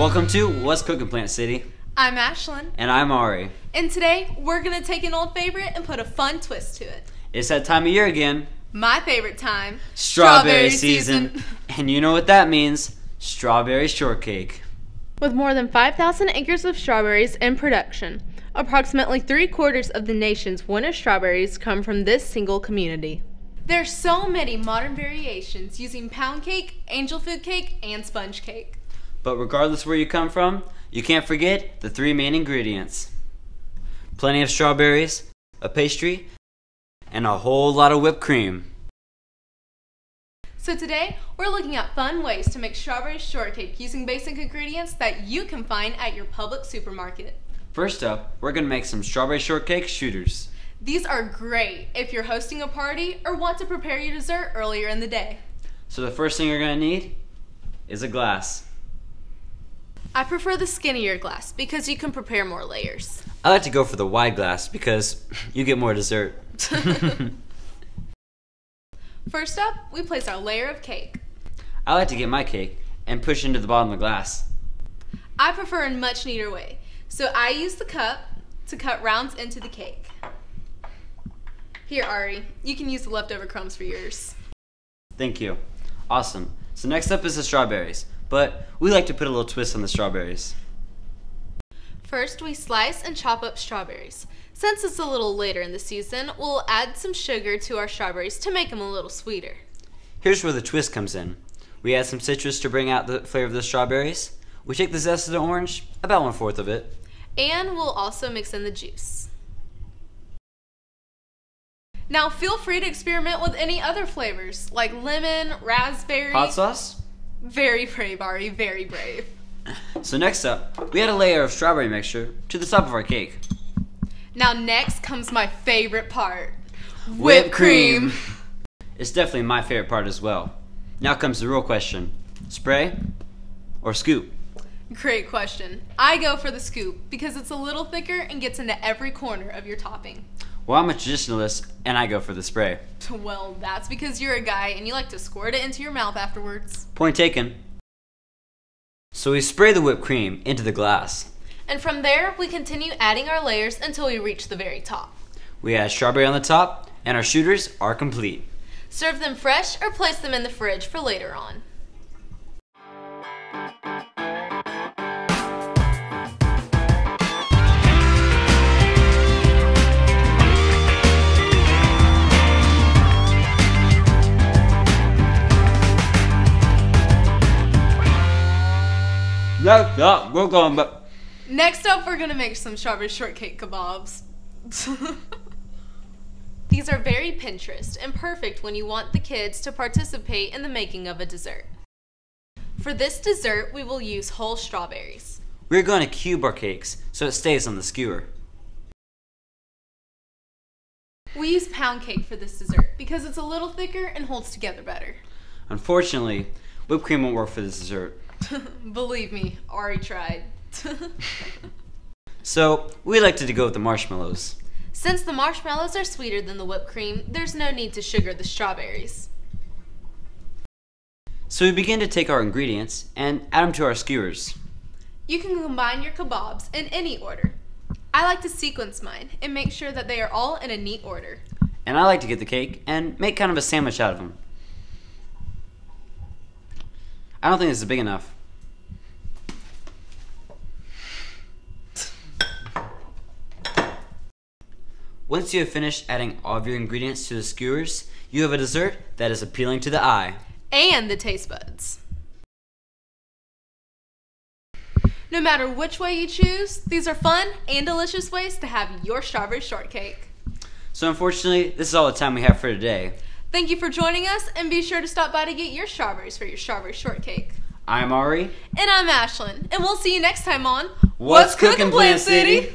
Welcome to What's Cooking Plant City. I'm Ashlyn. And I'm Ari. And today, we're going to take an old favorite and put a fun twist to it. It's that time of year again. My favorite time. Strawberry season. And you know what that means. Strawberry shortcake. With more than 5,000 acres of strawberries in production, approximately 3/4 of the nation's winter strawberries come from this single community. There's so many modern variations using pound cake, angel food cake, and sponge cake. But regardless where you come from, you can't forget the 3 main ingredients. Plenty of strawberries, a pastry, and a whole lot of whipped cream. So today, we're looking at fun ways to make strawberry shortcake using basic ingredients that you can find at your public supermarket. First up, we're going to make some strawberry shortcake shooters. These are great if you're hosting a party or want to prepare your dessert earlier in the day. So the first thing you're going to need is a glass. I prefer the skinnier glass because you can prepare more layers. I like to go for the wide glass because you get more dessert. First up, we place our layer of cake. I like to get my cake and push into the bottom of the glass. I prefer a much neater way, so I use the cup to cut rounds into the cake. Here, Ari, you can use the leftover crumbs for yours. Thank you. Awesome. So next up is the strawberries, but we like to put a little twist on the strawberries. First, we slice and chop up strawberries. Since it's a little later in the season, we'll add some sugar to our strawberries to make them a little sweeter. Here's where the twist comes in. We add some citrus to bring out the flavor of the strawberries. We take the zest of the orange, about 1/4 of it. And we'll also mix in the juice. Now feel free to experiment with any other flavors, like lemon, raspberry. Hot sauce? Very brave, Ari, very brave. So next up, we add a layer of strawberry mixture to the top of our cake. Now next comes my favorite part. Whipped cream. It's definitely my favorite part as well. Now comes the real question. Spray or scoop? Great question. I go for the scoop because it's a little thicker and gets into every corner of your topping. Well, I'm a traditionalist and I go for the spray. Well, that's because you're a guy and you like to squirt it into your mouth afterwards. Point taken. So we spray the whipped cream into the glass. And from there, we continue adding our layers until we reach the very top. We add strawberry on the top and our shooters are complete. Serve them fresh or place them in the fridge for later on. No, we're going, but Next up, we're gonna make some strawberry shortcake kebabs. These are very Pinterest and perfect when you want the kids to participate in the making of a dessert. For this dessert, we will use whole strawberries. we're going to cube our cakes so it stays on the skewer. We use pound cake for this dessert because it's a little thicker and holds together better. Unfortunately, whipped cream won't work for this dessert. Believe me, Ari tried. So we like to go with the marshmallows. Since the marshmallows are sweeter than the whipped cream, there's no need to sugar the strawberries. So we begin to take our ingredients and add them to our skewers. You can combine your kebabs in any order. I like to sequence mine and make sure that they are all in a neat order. And I like to get the cake and make kind of a sandwich out of them. I don't think this is big enough. Once you have finished adding all of your ingredients to the skewers, you have a dessert that is appealing to the eye. And the taste buds. No matter which way you choose, these are fun and delicious ways to have your strawberry shortcake. So unfortunately, this is all the time we have for today. Thank you for joining us, and be sure to stop by to get your strawberries for your strawberry shortcake. I'm Ari. And I'm Ashlyn, and we'll see you next time on What's Cooking, Plant City?